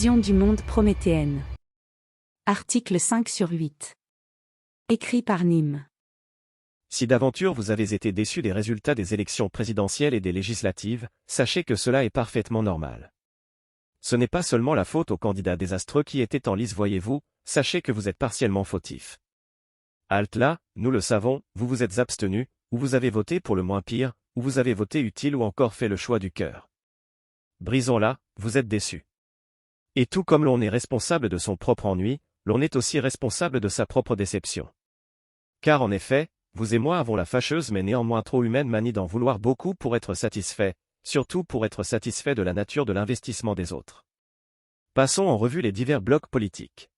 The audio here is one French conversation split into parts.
Vision du monde prométhéenne. Article 5/8. Écrit par Nîmes. Si d'aventure vous avez été déçu des résultats des élections présidentielles et des législatives, sachez que cela est parfaitement normal. Ce n'est pas seulement la faute aux candidats désastreux qui étaient en lice, voyez-vous, sachez que vous êtes partiellement fautif. Halte là, nous le savons, vous vous êtes abstenu, ou vous avez voté pour le moins pire, ou vous avez voté utile ou encore fait le choix du cœur. Brisons-la, vous êtes déçu. Et tout comme l'on est responsable de son propre ennui, l'on est aussi responsable de sa propre déception. Car en effet, vous et moi avons la fâcheuse mais néanmoins trop humaine manie d'en vouloir beaucoup pour être satisfait, surtout pour être satisfait de la nature de l'investissement des autres. Passons en revue les divers blocs politiques.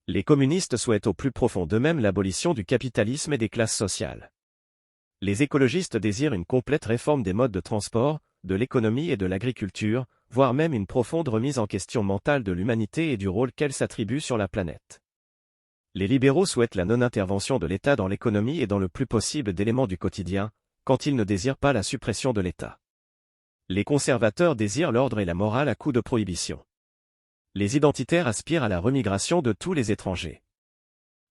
Les communistes souhaitent au plus profond d'eux-mêmes l'abolition du capitalisme et des classes sociales. Les écologistes désirent une complète réforme des modes de transport, de l'économie et de l'agriculture, voire même une profonde remise en question mentale de l'humanité et du rôle qu'elle s'attribue sur la planète. Les libéraux souhaitent la non-intervention de l'État dans l'économie et dans le plus possible d'éléments du quotidien, quand ils ne désirent pas la suppression de l'État. Les conservateurs désirent l'ordre et la morale à coups de prohibition. Les identitaires aspirent à la remigration de tous les étrangers.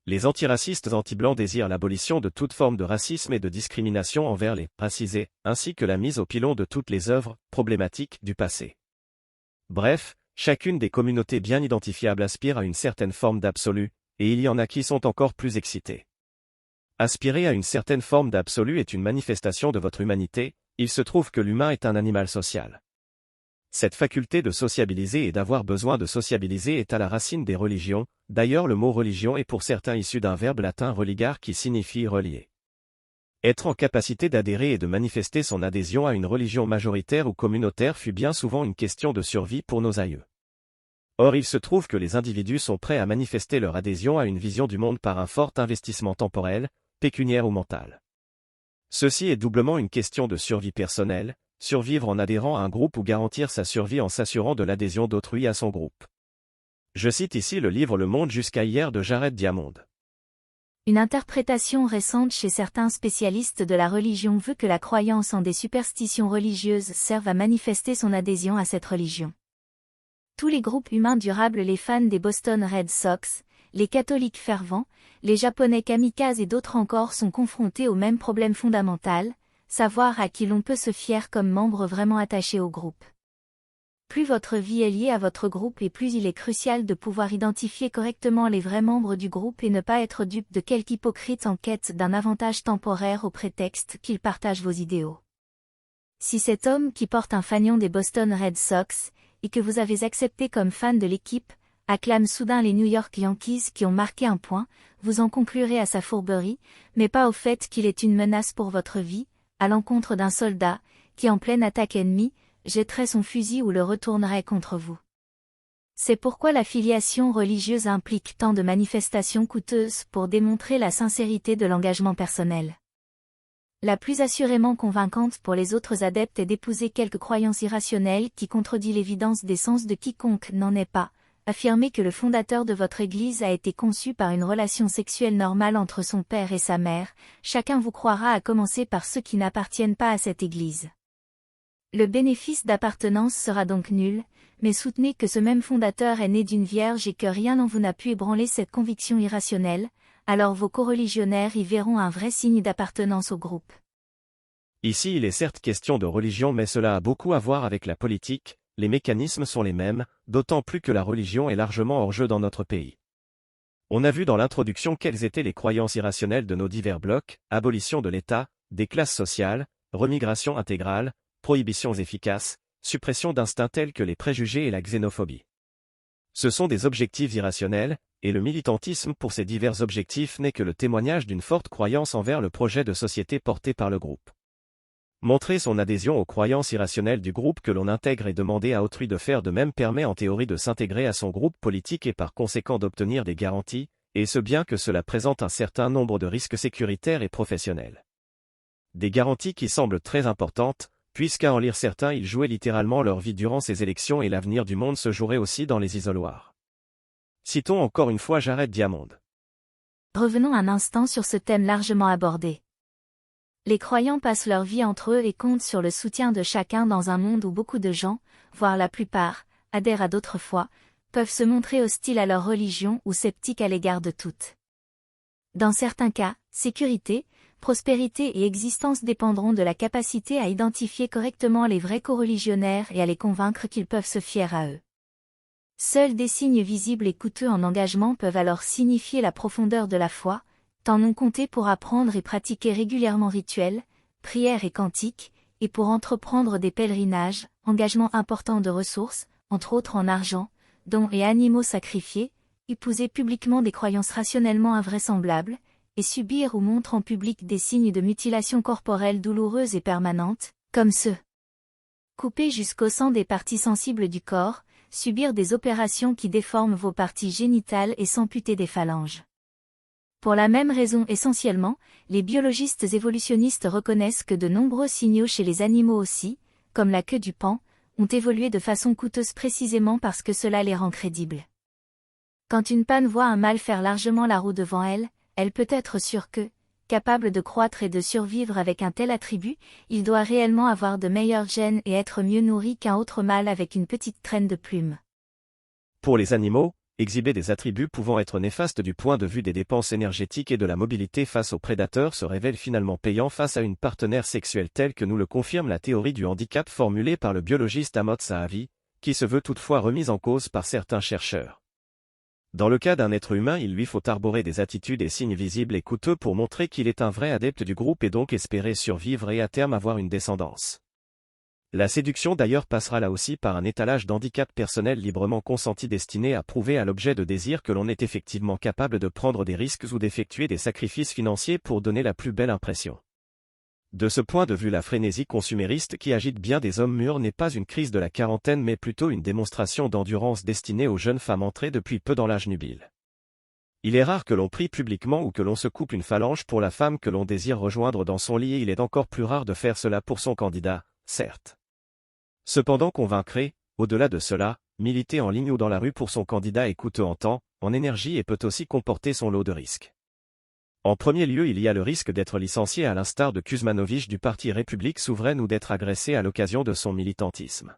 Les antiracistes anti-blancs désirent l'abolition de toute forme de racisme et de discrimination envers les racisés, ainsi que la mise au pilon de toutes les œuvres problématiques du passé. Bref, chacune des communautés bien identifiables aspire à une certaine forme d'absolu, et il y en a qui sont encore plus excités. Aspirer à une certaine forme d'absolu est une manifestation de votre humanité, il se trouve que l'humain est un animal social. Cette faculté de sociabiliser et d'avoir besoin de sociabiliser est à la racine des religions, d'ailleurs le mot religion est pour certains issu d'un verbe latin religare qui signifie relier. Être en capacité d'adhérer et de manifester son adhésion à une religion majoritaire ou communautaire fut bien souvent une question de survie pour nos aïeux. Or il se trouve que les individus sont prêts à manifester leur adhésion à une vision du monde par un fort investissement temporel, pécuniaire ou mental. Ceci est doublement une question de survie personnelle, survivre en adhérant à un groupe ou garantir sa survie en s'assurant de l'adhésion d'autrui à son groupe. Je cite ici le livre Le Monde jusqu'à hier de Jared Diamond. Une interprétation récente chez certains spécialistes de la religion veut que la croyance en des superstitions religieuses serve à manifester son adhésion à cette religion. Tous les groupes humains durables, les fans des Boston Red Sox, les catholiques fervents, les japonais kamikazes et d'autres encore sont confrontés au même problème fondamental, savoir à qui l'on peut se fier comme membre vraiment attaché au groupe. Plus votre vie est liée à votre groupe et plus il est crucial de pouvoir identifier correctement les vrais membres du groupe et ne pas être dupe de quelque hypocrite en quête d'un avantage temporaire au prétexte qu'il partage vos idéaux. Si cet homme qui porte un fanion des Boston Red Sox, et que vous avez accepté comme fan de l'équipe, acclame soudain les New York Yankees qui ont marqué un point, vous en conclurez à sa fourberie, mais pas au fait qu'il est une menace pour votre vie, à l'encontre d'un soldat, qui en pleine attaque ennemie, jetterait son fusil ou le retournerait contre vous. C'est pourquoi la filiation religieuse implique tant de manifestations coûteuses pour démontrer la sincérité de l'engagement personnel. La plus assurément convaincante pour les autres adeptes est d'épouser quelque croyance irrationnelle qui contredit l'évidence des sens de quiconque n'en est pas. Affirmer que le fondateur de votre église a été conçu par une relation sexuelle normale entre son père et sa mère, chacun vous croira à commencer par ceux qui n'appartiennent pas à cette église. Le bénéfice d'appartenance sera donc nul, mais soutenez que ce même fondateur est né d'une vierge et que rien en vous n'a pu ébranler cette conviction irrationnelle, alors vos coreligionnaires y verront un vrai signe d'appartenance au groupe. Ici il est certes question de religion mais cela a beaucoup à voir avec la politique, les mécanismes sont les mêmes, d'autant plus que la religion est largement hors jeu dans notre pays. On a vu dans l'introduction quelles étaient les croyances irrationnelles de nos divers blocs, abolition de l'État, des classes sociales, remigration intégrale, prohibitions efficaces, suppression d'instincts tels que les préjugés et la xénophobie. Ce sont des objectifs irrationnels, et le militantisme pour ces divers objectifs n'est que le témoignage d'une forte croyance envers le projet de société porté par le groupe. Montrer son adhésion aux croyances irrationnelles du groupe que l'on intègre et demander à autrui de faire de même permet en théorie de s'intégrer à son groupe politique et par conséquent d'obtenir des garanties, et ce bien que cela présente un certain nombre de risques sécuritaires et professionnels. Des garanties qui semblent très importantes, puisqu'à en lire certains ils jouaient littéralement leur vie durant ces élections et l'avenir du monde se jouerait aussi dans les isoloirs. Citons encore une fois Jared Diamond. Revenons un instant sur ce thème largement abordé. Les croyants passent leur vie entre eux et comptent sur le soutien de chacun dans un monde où beaucoup de gens, voire la plupart, adhèrent à d'autres foi, peuvent se montrer hostiles à leur religion ou sceptiques à l'égard de toutes. Dans certains cas, sécurité, prospérité et existence dépendront de la capacité à identifier correctement les vrais coreligionnaires et à les convaincre qu'ils peuvent se fier à eux. Seuls des signes visibles et coûteux en engagement peuvent alors signifier la profondeur de la foi, temps non compté pour apprendre et pratiquer régulièrement rituels, prières et cantiques, et pour entreprendre des pèlerinages, engagement important de ressources, entre autres en argent, dons et animaux sacrifiés, épouser publiquement des croyances rationnellement invraisemblables, et subir ou montrer en public des signes de mutilation corporelle douloureuse et permanente, comme ceux couper jusqu'au sang des parties sensibles du corps, subir des opérations qui déforment vos parties génitales et s'amputer des phalanges. Pour la même raison essentiellement, les biologistes évolutionnistes reconnaissent que de nombreux signaux chez les animaux aussi, comme la queue du paon, ont évolué de façon coûteuse précisément parce que cela les rend crédibles. Quand une panne voit un mâle faire largement la roue devant elle, elle peut être sûre que, capable de croître et de survivre avec un tel attribut, il doit réellement avoir de meilleurs gènes et être mieux nourri qu'un autre mâle avec une petite traîne de plumes. Pour les animaux, exhiber des attributs pouvant être néfastes du point de vue des dépenses énergétiques et de la mobilité face aux prédateurs se révèle finalement payant face à une partenaire sexuelle telle que nous le confirme la théorie du handicap formulée par le biologiste Amos Zahavi, qui se veut toutefois remise en cause par certains chercheurs. Dans le cas d'un être humain, il lui faut arborer des attitudes et signes visibles et coûteux pour montrer qu'il est un vrai adepte du groupe et donc espérer survivre et à terme avoir une descendance. La séduction d'ailleurs passera là aussi par un étalage d'handicap personnel librement consenti destiné à prouver à l'objet de désir que l'on est effectivement capable de prendre des risques ou d'effectuer des sacrifices financiers pour donner la plus belle impression. De ce point de vue, la frénésie consumériste qui agite bien des hommes mûrs n'est pas une crise de la quarantaine mais plutôt une démonstration d'endurance destinée aux jeunes femmes entrées depuis peu dans l'âge nubile. Il est rare que l'on prie publiquement ou que l'on se coupe une phalange pour la femme que l'on désire rejoindre dans son lit et il est encore plus rare de faire cela pour son candidat, certes. Cependant convaincre, au-delà de cela, militer en ligne ou dans la rue pour son candidat est coûteux en temps, en énergie et peut aussi comporter son lot de risques. En premier lieu, il y a le risque d'être licencié à l'instar de Kuzmanović du parti République souveraine ou d'être agressé à l'occasion de son militantisme.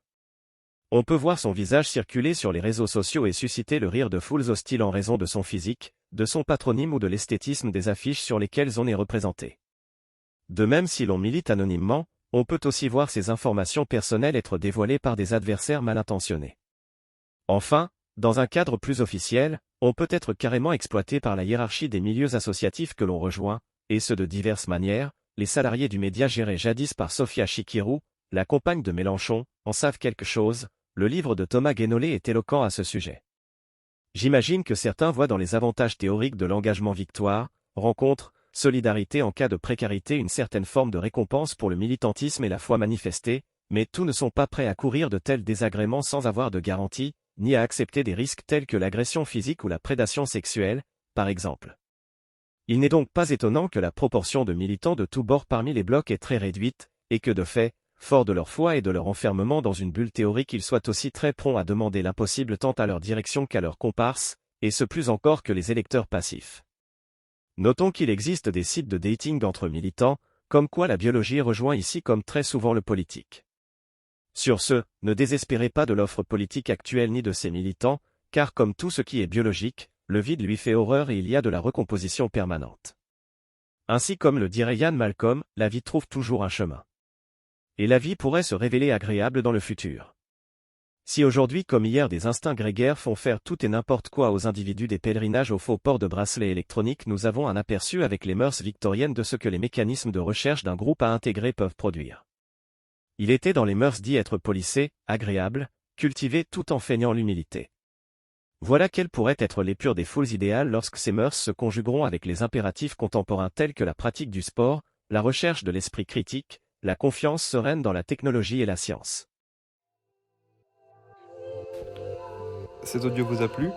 On peut voir son visage circuler sur les réseaux sociaux et susciter le rire de foules hostiles en raison de son physique, de son patronyme ou de l'esthétisme des affiches sur lesquelles on est représenté. De même, si l'on milite anonymement, on peut aussi voir ses informations personnelles être dévoilées par des adversaires mal intentionnés. Enfin, dans un cadre plus officiel, on peut être carrément exploité par la hiérarchie des milieux associatifs que l'on rejoint, et ce de diverses manières. Les salariés du média géré jadis par Sofia Chikirou, la compagne de Mélenchon, en savent quelque chose. Le livre de Thomas Guénolé est éloquent à ce sujet. J'imagine que certains voient dans les avantages théoriques de l'engagement victoire, rencontre, solidarité en cas de précarité une certaine forme de récompense pour le militantisme et la foi manifestée, mais tous ne sont pas prêts à courir de tels désagréments sans avoir de garantie, ni à accepter des risques tels que l'agression physique ou la prédation sexuelle, par exemple. Il n'est donc pas étonnant que la proportion de militants de tous bords parmi les blocs est très réduite, et que de fait, forts de leur foi et de leur enfermement dans une bulle théorique, ils soient aussi très prompts à demander l'impossible tant à leur direction qu'à leurs comparses, et ce plus encore que les électeurs passifs. Notons qu'il existe des sites de dating entre militants, comme quoi la biologie rejoint ici comme très souvent le politique. Sur ce, ne désespérez pas de l'offre politique actuelle ni de ses militants, car comme tout ce qui est biologique, le vide lui fait horreur et il y a de la recomposition permanente. Ainsi comme le dirait Ian Malcolm, la vie trouve toujours un chemin. Et la vie pourrait se révéler agréable dans le futur. Si aujourd'hui comme hier des instincts grégaires font faire tout et n'importe quoi aux individus des pèlerinages au faux port de bracelets électroniques, nous avons un aperçu avec les mœurs victoriennes de ce que les mécanismes de recherche d'un groupe à intégrer peuvent produire. Il était dans les mœurs d'y être policé, agréable, cultivé tout en feignant l'humilité. Voilà quelle pourrait être l'épure des foules idéales lorsque ces mœurs se conjugueront avec les impératifs contemporains tels que la pratique du sport, la recherche de l'esprit critique, la confiance sereine dans la technologie et la science. Cet audio vous a plu ?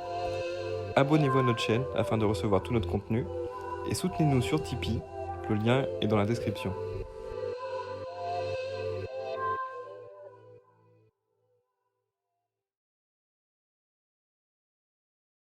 Abonnez-vous à notre chaîne afin de recevoir tout notre contenu et soutenez-nous sur Tipeee, le lien est dans la description.